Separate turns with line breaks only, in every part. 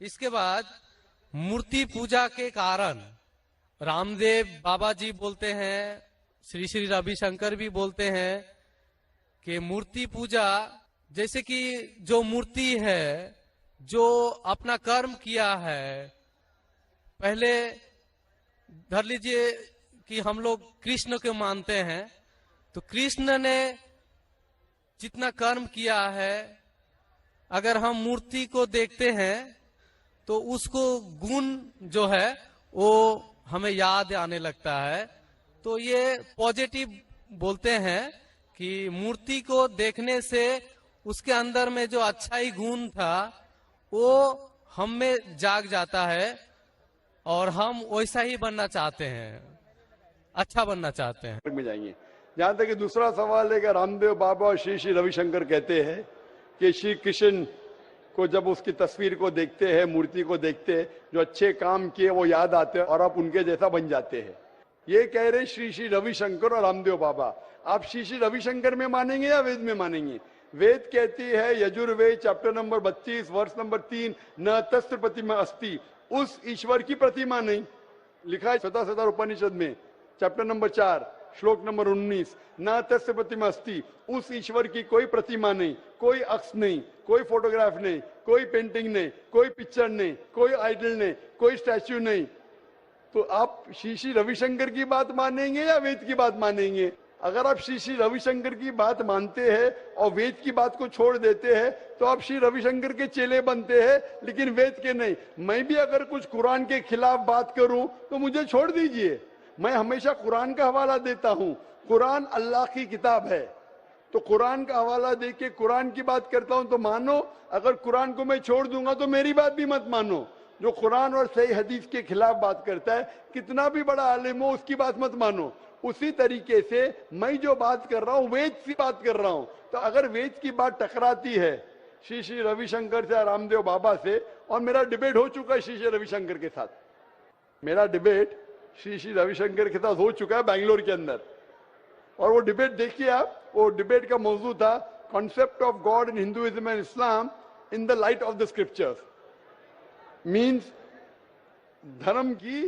इसके बाद मूर्ति पूजा के कारण रामदेव बाबा जी बोलते हैं, श्री श्री रविशंकर भी बोलते हैं कि मूर्ति पूजा जैसे कि जो मूर्ति है, जो अपना कर्म किया है, पहले धर लीजिए कि हम लोग कृष्ण को मानते हैं, तो कृष्ण ने जितना कर्म किया है, अगर हम मूर्ति को देखते हैं तो उसको गुण जो है वो हमें याद आने लगता है। तो ये पॉजिटिव बोलते हैं कि मूर्ति को देखने से उसके अंदर में जो अच्छाई गुण था वो हम में जाग जाता है और हम वैसा ही बनना चाहते हैं, अच्छा बनना चाहते हैं।
में जाएंगे। जहां तक कि दूसरा सवाल है कि रामदेव बाबा और श्री श्री रविशंकर कहते हैं कि श्री कृष्ण को जब उसकी तस्वीर को देखते हैं, मूर्ति को देखते हैं, जो अच्छे काम किए वो याद आते हैं और आप उनके जैसा बन जाते हैं। ये कह रहे श्री श्री रविशंकर और रामदेव बाबा। आप श्री श्री रविशंकर में मानेंगे या वेद में मानेंगे? वेद कहती है, यजुर्वेद चैप्टर नंबर 32 वर्ष नंबर 3, न तस्त्र प्रतिमा अस्ति, उस ईश्वर की प्रतिमा नहीं। लिखा है शतशत उपनिषद में चैप्टर नंबर 4 श्लोक नंबर 19, न तस्य प्रतिमा अस्ति, उस ईश्वर की कोई प्रतिमा नहीं, कोई अक्ष नहीं, कोई फोटोग्राफ नहीं, कोई पेंटिंग नहीं, कोई पिक्चर नहीं, कोई आइडल नहीं, कोई स्टैच्यू नहीं। तो आप श्री श्री रविशंकर की बात मानेंगे या वेद की बात मानेंगे? अगर आप श्री श्री रविशंकर की बात मानते हैं और वेद की बात को छोड़ देते हैं तो आप श्री रविशंकर के चेले बनते हैं, लेकिन वेद के नहीं। मैं भी अगर कुछ कुरान के खिलाफ बात करूं तो मुझे छोड़ दीजिए। मैं हमेशा कुरान का हवाला देता हूं। कुरान अल्लाह की किताब है, तो कुरान का हवाला देके कुरान की बात करता हूं तो मानो। अगर कुरान को मैं छोड़ दूंगा तो मेरी बात भी मत मानो। जो कुरान और सही हदीस के खिलाफ बात करता है, कितना भी बड़ा आलिम हो, उसकी बात मत मानो। उसी तरीके से मैं जो बात कर रहा हूं वेद की बात कर रहा हूं। तो अगर वेद की बात टकराती है श्री श्री रविशंकर से, रामदेव बाबा से, और मेरा डिबेट हो चुका है श्री श्री रविशंकर के साथ, मेरा डिबेट श्री श्री रविशंकर के साथ हो चुका है बेंगलोर के अंदर। और वो डिबेट देखिए आप, वो डिबेट का मौजू था concept of God in Hinduism and Islam in the light of the scriptures. Means धर्म की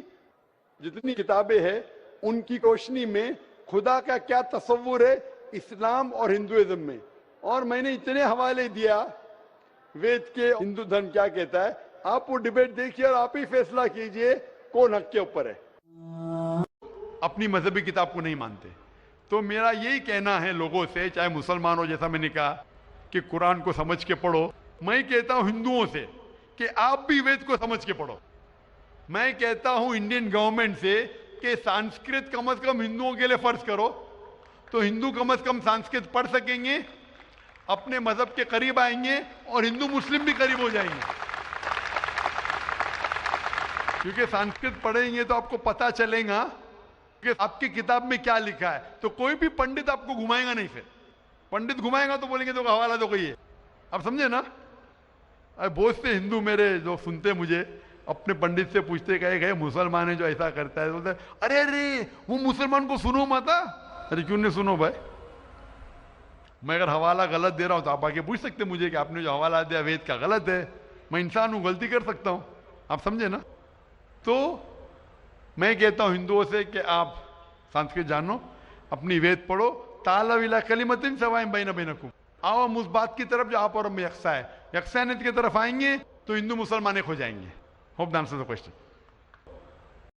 जितनी किताबें हैं उनकी रोशनी में खुदा का क्या तस्वुर है इस्लाम और हिंदुइज्म में। और मैंने इतने हवाले दिया वेद के, हिंदू धर्म क्या कहता है। आप वो डिबेट देखिए और आप ही फैसला कीजिए कौन हक के ऊपर है। अपनी मजहबी किताब को नहीं मानते। तो मेरा यही कहना है लोगों से, चाहे मुसलमान हो, जैसा मैंने कहा कि कुरान को समझ के पढ़ो। मैं कहता हूं हिंदुओं से कि आप भी वेद को समझ के पढ़ो। मैं कहता हूं इंडियन गवर्नमेंट से कि संस्कृत कम से कम हिंदुओं के लिए फर्ज करो, तो हिंदू कम से कम संस्कृत पढ़ सकेंगे, अपने मजहब के करीब आएंगे और हिंदू मुस्लिम भी करीब हो जाएंगे। क्योंकि संस्कृत पढ़ेंगे तो आपको पता चलेगा कि आपकी किताब में क्या लिखा है। तो कोई भी पंडित आपको घुमाएगा नहीं। फिर पंडित घुमाएगा तो बोलेंगे तो हवाला दो कोई है। आप समझे ना? बहुत से हिंदू मेरे जो सुनते मुझे अपने पंडित से पूछते कहे मुसलमान है जो ऐसा करता है, बोलते अरे अरे वो मुसलमान को सुनो मत। अरे क्यों नहीं सुनो भाई? मैं अगर हवाला गलत दे रहा हूं तो आप आके पूछ सकते मुझे कि आपने जो हवाला दिया वेद का गलत है। मैं इंसान हूं, गलती कर सकता हूं। आप समझे ना? तो मैं कहता हूं हिंदुओं से कि आप संस्कृत जानो, अपनी वेद पढ़ो। ताला विला कलिमतिन सवाइन बैन बैनकुम, आओ हम उस बात की तरफ जो आप और हम यकसा है, यकसानियत की तरफ आएंगे तो हिंदू मुसलमान एक हो जाएंगे। Hope the answer the question.